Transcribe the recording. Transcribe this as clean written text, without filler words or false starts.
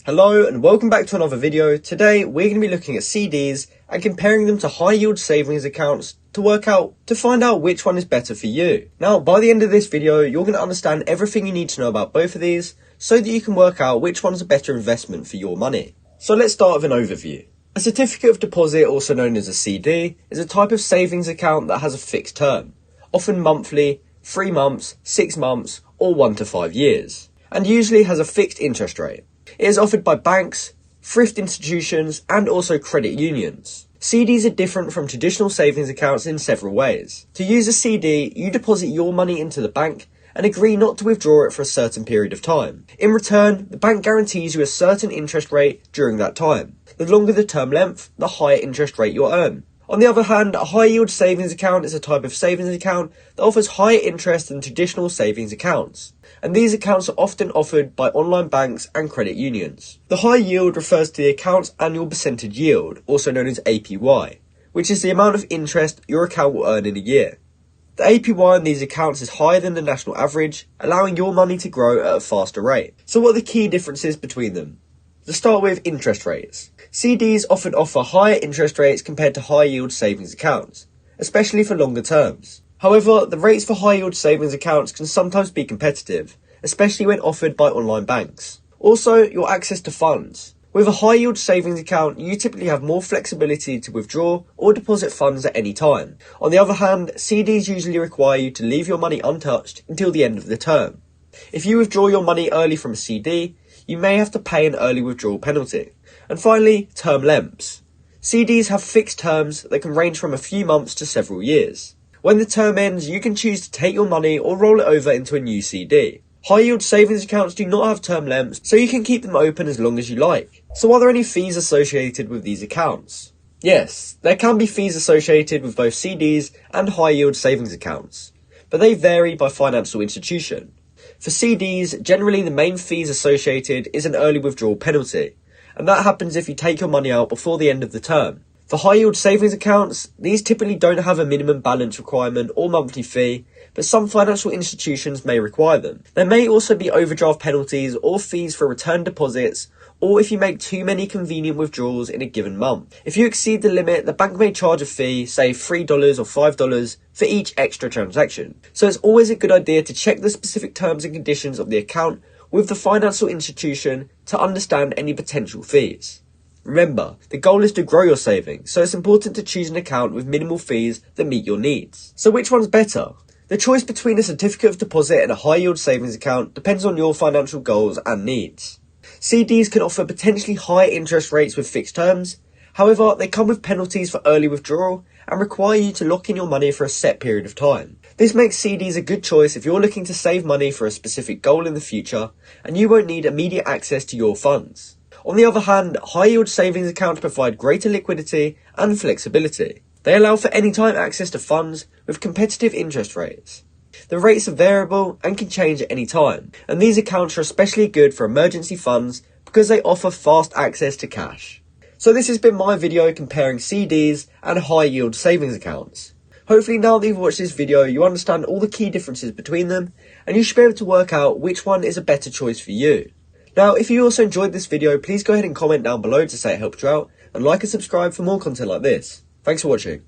Hello and welcome back to another video. Today we're going to be looking at CDs and comparing them to high yield savings accounts to find out which one is better for you. Now by the end of this video you're going to understand everything you need to know about both of these so that you can work out which one's a better investment for your money. So let's start with an overview. A certificate of deposit, also known as a CD, is a type of savings account that has a fixed term, often monthly, 3 months, 6 months or 1 to 5 years, and usually has a fixed interest rate. It is offered by banks, thrift institutions and also credit unions. CDs are different from traditional savings accounts in several ways. To use a CD, you deposit your money into the bank and agree not to withdraw it for a certain period of time. In return, the bank guarantees you a certain interest rate during that time. The longer the term length, the higher interest rate you'll earn. On the other hand, a high yield savings account is a type of savings account that offers higher interest than traditional savings accounts, and these accounts are often offered by online banks and credit unions. The high yield refers to the account's annual percentage yield, also known as APY, which is the amount of interest your account will earn in a year. The APY on these accounts is higher than the national average, allowing your money to grow at a faster rate. So what are the key differences between them? To start with, interest rates. CDs often offer higher interest rates compared to high yield savings accounts, especially for longer terms. However, the rates for high yield savings accounts can sometimes be competitive, especially when offered by online banks. Also, your access to funds. With a high yield savings account, you typically have more flexibility to withdraw or deposit funds at any time. On the other hand, CDs usually require you to leave your money untouched until the end of the term. If you withdraw your money early from a CD, you may have to pay an early withdrawal penalty. And finally, term lengths. CDs have fixed terms that can range from a few months to several years. When the term ends, you can choose to take your money or roll it over into a new CD. High yield savings accounts do not have term lengths, so you can keep them open as long as you like. So are there any fees associated with these accounts? Yes, there can be fees associated with both CDs and high yield savings accounts, but they vary by financial institution. For CDs, generally the main fees associated is an early withdrawal penalty, and that happens if you take your money out before the end of the term. For high yield savings accounts, these typically don't have a minimum balance requirement or monthly fee, but some financial institutions may require them. There may also be overdraft penalties or fees for return deposits, or if you make too many convenient withdrawals in a given month. If you exceed the limit, the bank may charge a fee, say $3 or $5 for each extra transaction. So it's always a good idea to check the specific terms and conditions of the account with the financial institution to understand any potential fees. Remember, the goal is to grow your savings, so it's important to choose an account with minimal fees that meet your needs. So which one's better? The choice between a certificate of deposit and a high yield savings account depends on your financial goals and needs. CDs can offer potentially higher interest rates with fixed terms. However, they come with penalties for early withdrawal and require you to lock in your money for a set period of time. This makes CDs a good choice if you're looking to save money for a specific goal in the future and you won't need immediate access to your funds. On the other hand, high yield savings accounts provide greater liquidity and flexibility. They allow for anytime access to funds with competitive interest rates. The rates are variable and can change at any time, and these accounts are especially good for emergency funds because they offer fast access to cash. So this has been my video comparing CDs and high yield savings accounts. Hopefully now that you've watched this video you understand all the key differences between them and you should be able to work out which one is a better choice for you. Now if you also enjoyed this video, please go ahead and comment down below to say it helped you out and like and subscribe for more content like this. Thanks for watching.